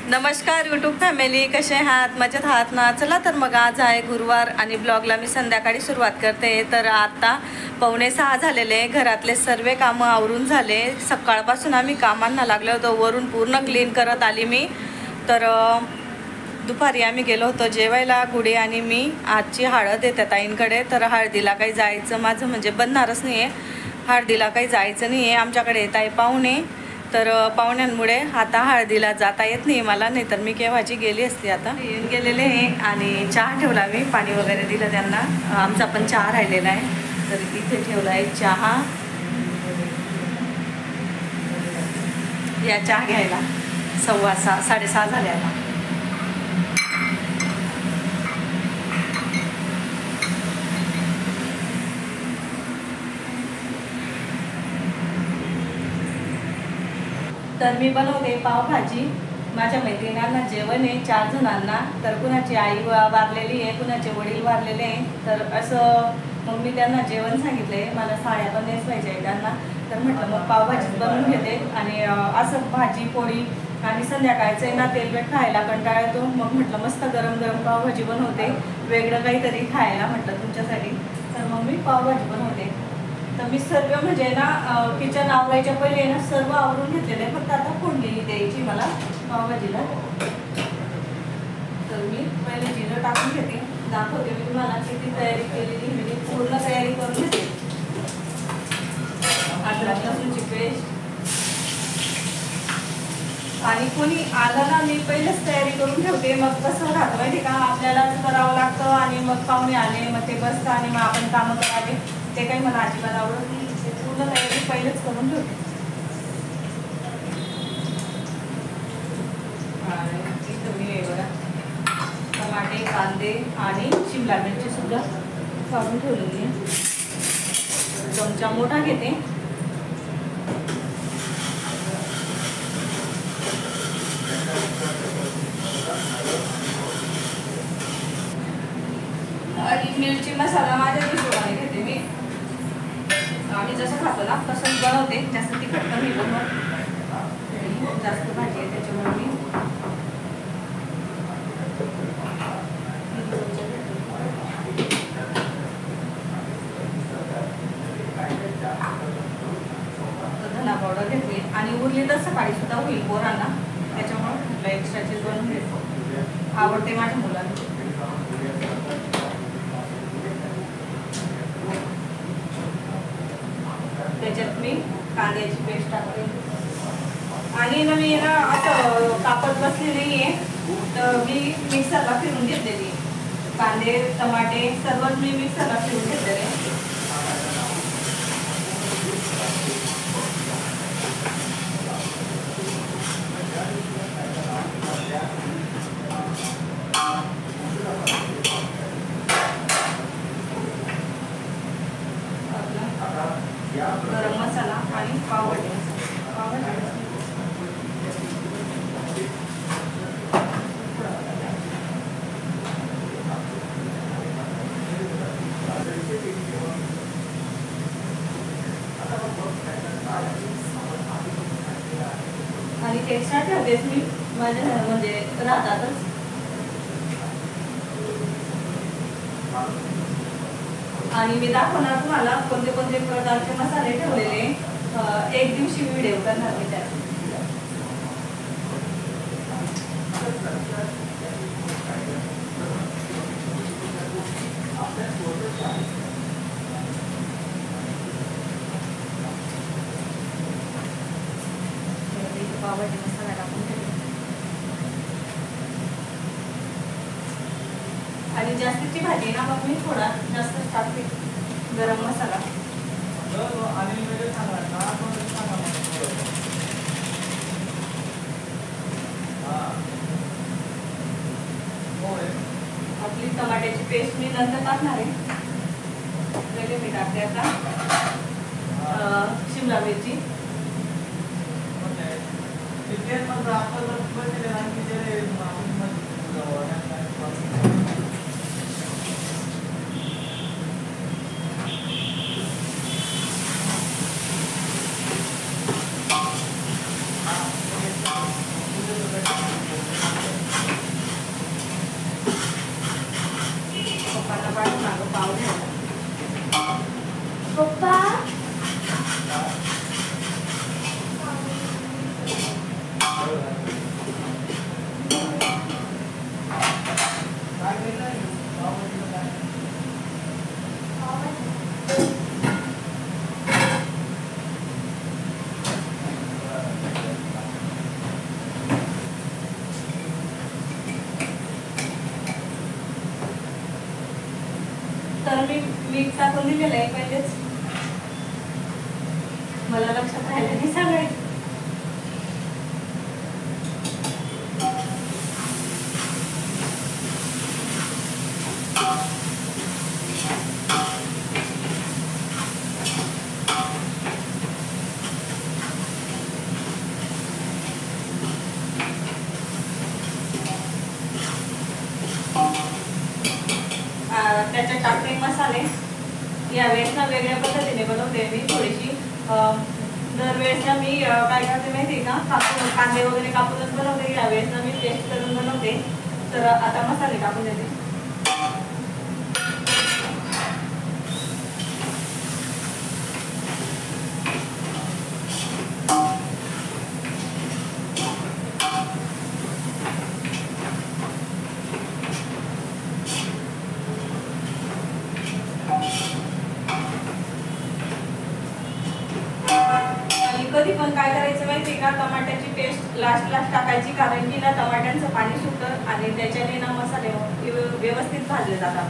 नमस्कार YouTube family, कसे आहात? मजेत आहात ना? चला तर मग आज आहे गुरुवार आणि ब्लॉगला मी संध्याकाळी सुरुवात करते. तर आता 5:45 झालेले, घरातले सर्व कामं आवरून झाले. सकाळपासून आम्ही कामांना लागलो होतो, वरून पूर्ण क्लीन करत आली मी. तर दुपारी आम्ही गेलो होतो जेवायला, गुडी आणि मी. आजची हळद येते ताईंकडे, तर हळदीला काही जायचं माझं म्हणजे बनणारच नाही आहे. हळदीला काही जायचं नाही आहे, आमच्याकडे येत आहे पाहुणे. तर पाहुण्यांमुळे आता हळदीला जाता येत नाही मला, नाही तर मी केव्हाची गेली असती. आता येऊन गेलेले आहे आणि चहा ठेवला मी, पाणी वगैरे दिलं त्यांना. आमचा पण चहा राहिलेला आहे, तर इथे ठेवला आहे चहा. या चहा घ्यायला 6:15 6:30 झाले आता. तर मी बनवते पावभाजी. माझ्या मैत्रिणींना जेवण आहे 4 जणांना. तर कुणाची आई वारलेली आहे, कुणाचे वडील वारलेले आहे. तर असं मग मी त्यांना जेवण सांगितले. मला साड्या पण नेसवायच्या आहे त्यांना. तर म्हटलं मग पावभाजीच बनवून घेते. आणि असं भाजी पोळी आणि संध्याकाळचं आहे ना तेलकट खायला कंटाळा येतो. मग म्हटलं मस्त गरम गरम पावभाजी बनवते, वेगळं काहीतरी खायला म्हटलं तुमच्यासाठी. तर मग मी पावभाजी बनवते. तर मी सर्व म्हणजे ना किचन आवरायच्या पहिले ना सर्व आवरून घेतलेलं आहे, फक्त आता फोडणी द्यायची मला पावभाजीला. तर मी पहिले जिरं टाकून घेते, दाखवते मी तुम्हाला किती तयारी केलेली. म्हणजे पूर्ण तयारी करून घेते. अद्रक लसूणची पेस्ट. आणि कोणी आलं ना मी पहिलेच तयारी करून ठेवते. मग कसं राहतं माहिती का, आपल्यालाच करावं लागतं आणि मग पाहुणे आले मग ते बसतं आणि मग आपण कामं करावे, ते काही मला अजिबात आवडत नाही. ते पूर्ण तयारी पहिलेच करून ठेवते. इथं मी बघा टमाटे, कांदे आणि शिमला मिरची सुद्धा काढून ठेवलेली आहे. चमचा मोठा घेते. आणि मिरची मसाला माझ्या हिशोबाने घेते मी. आम्ही जसं खातो ना तसंच बनवते. जास्त तिखट पण मी बनवते, जास्त भाजी आहे त्याच्यामुळे मी धना पावडर घेतली. आणि उरली तर सकाळी सुद्धा होईल पोरांना, त्याच्यामुळे म्हटलं एक्स्ट्राची बनवून घेतो. आवडते माझ्या मुलांना. त्याच्यात मी कांद्याची पेस्ट टाकते. आणि ना मी ना असं कापत बसली नाही आहे, तर मी मिक्सरला फिरून घेतलेली. कांदे टमाटे सर्वच मी मिक्सरला फिरून घेतलेले. गरम मसाला आणि पावभाजी आणि ते एक्स्ट्रा ठेवतेच मी माझ्या म्हणजे राहतातच. आणि मी दाखवणार तुम्हाला कोणते कोणते प्रकारचे मसाले ठेवलेले. एक दिवशी व्हिडिओ करणार मी त्यात. पावभाजी मसाला टाकून ठेवते. आणि जास्तीची भाजी ना मग मी थोडा जास्त टाकते गरम मसाला. आपली टमाट्याची पेस्ट मी नंतर टाकणार आहे. पहिले मी टाकते आता शिमला मिरची. मागं पाव घ्यायला. पप्पा तर मी मीठ टाकून दिलेलं आहे पहिलेच, मला लक्षात राहिलं नाही सांगायचं. त्याच्यात टाकते मसाले. यावेळेस ना वेगळ्या पद्धतीने बनवते मी थोडीशी. दरवेळेस ना मी काय करते माहिती का, कापून कांदे वगैरे कापूनच बनवते. यावेळेस ना मी पेस्ट करून बनवते. तर आता मसाले टाकून देते. कधी पण काय करायचं माहिती का, टमाट्याची पेस्ट लास्ट टाकायची, कारण की ना टमाट्यांचं पाणी सुटतं आणि त्याच्याने ना मसाले व्यवस्थित भाजले जातात.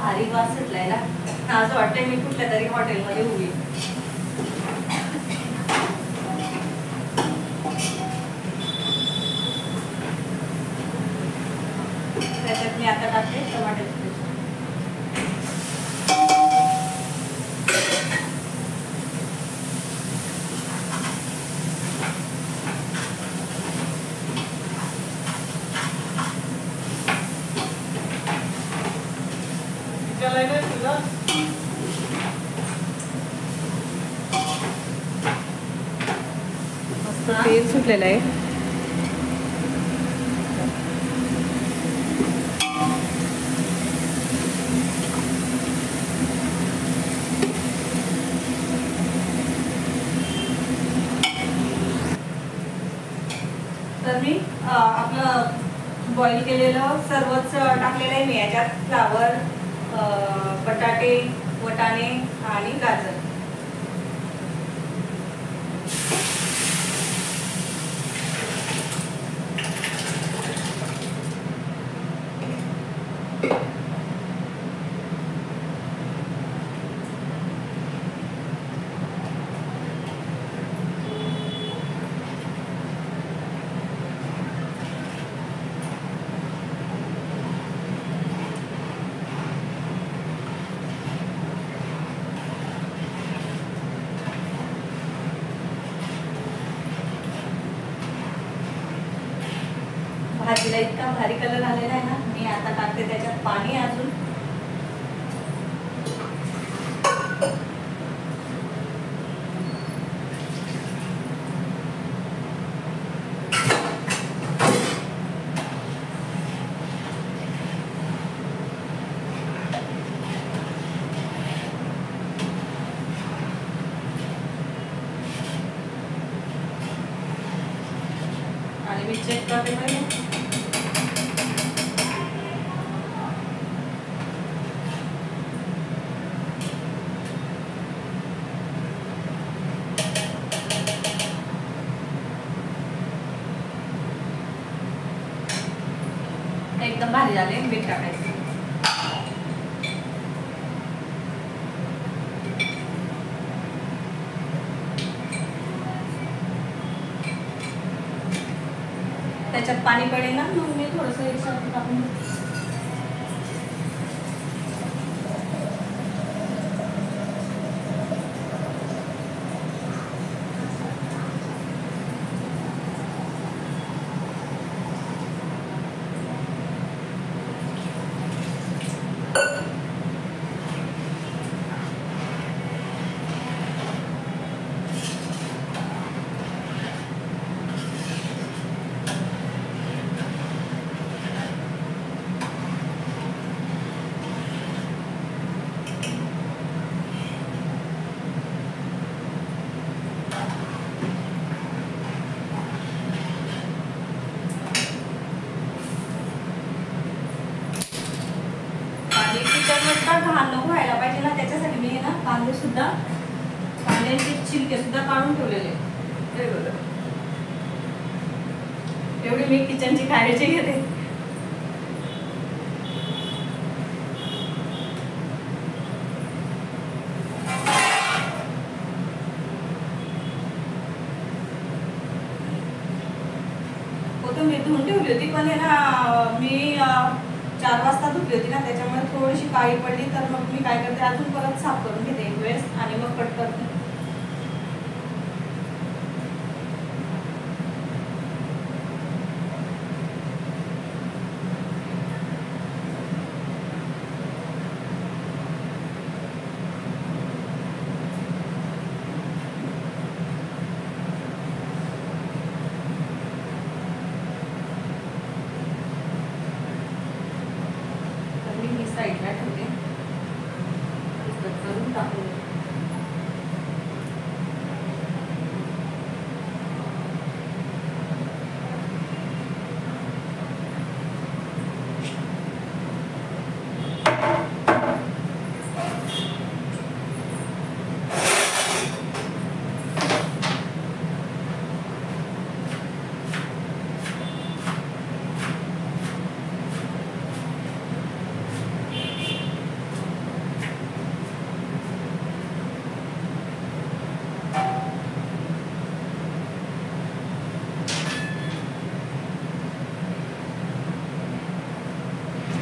भारी वास सुटलाय ना, असं वाटतंय मी कुठल्या तरी हॉटेलमध्ये उभी. त्याच्यात मी आता टाकते टमाट्याची पेस्ट. मस्त तेल सुटलेलं आहे. तर मी आपलं बॉईल केलेलं सर्वच टाकलेलं आहे मी याच्यात. फ्लावर, बटाटे, वटाणे आणि गाजर. भाजीला इतका भारी कलर आलेला आहे ना, मी आता टाकते त्याच्यात पाणी अजून. आणि मी चेक करते पाहिजे. एकदम भारी झाले. मीठ टाकायचं. त्याच्यात पाणी पडेल ना, मग मी थोडंसं एकसारखं टाकून सुद्धा घाण नको व्हायला पाहिजे ना, त्याच्यासाठी मी ना कांद्याचे छिलके सुद्धा काढून ठेवलेले. एवढी मी किचनची काळजी घेते. मी धुवून ठेवली होती, पण आहे ना मी 4 वाजता धुतली होती ना, त्याच्यामुळे थोडीशी काळी पडली. तर मग मी काय करते, अजून परत साफ करून घेते एक वेळेस आणि मग कट करते. साईडला ठेवते, करून टाकून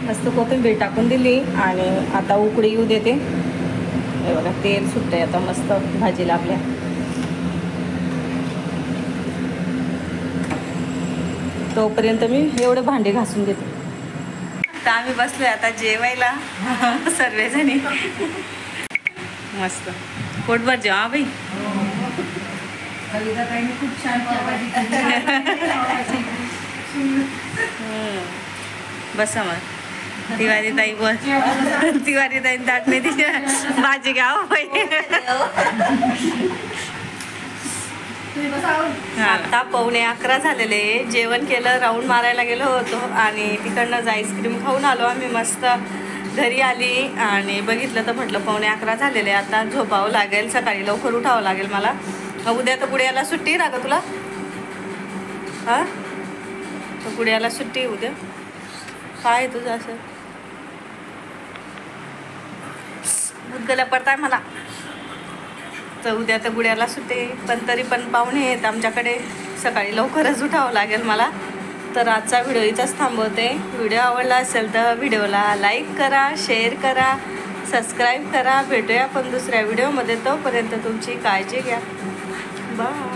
मस्त कोथिंबीर टाकून दिली आणि आता उकळी येऊ देते. हे बघा तेल सुटतंय आता मस्त भाजीला आपल्या. तोपर्यंत मी एवढे भांडे घासून घेते. आता आम्ही बसलोय आता जेवायला सर्वजणी. मस्त पोटभर जेवा बाई. खूप छान बसा मग. तिवारी ताई बोल. तिवारी ताई ताटणे ती भाजी घ्या बाई. आता 11:15 झालेले. जेवण केलं, राऊंड मारायला गेलो होतो आणि तिकडनं आईस्क्रीम खाऊन आलो आम्ही. मस्त घरी आली आणि बघितलं तर म्हटलं 11:15 झालेले. आता झोपावं लागेल, सकाळी लवकर उठावं लागेल मला. उद्या तर गुडियाला सुट्टी ना ग तुला? हां, तर गुडियाला सुट्टी उद्या. काय तुझं असं मुद्द्याला पडताय मला. तर उद्या तर गुड्याला सुट्टी, पण तरी पण पाहुणे आहेत आमच्याकडे, सकाळी लवकरच उठावं लागेल मला. तर आजचा व्हिडिओ इथंच थांबवते. व्हिडिओ आवडला असेल तर व्हिडिओला लाईक करा, शेअर करा, सबस्क्राईब करा. भेटूया आपण दुसऱ्या व्हिडिओमध्ये. तोपर्यंत तुमची काळजी घ्या. बाय.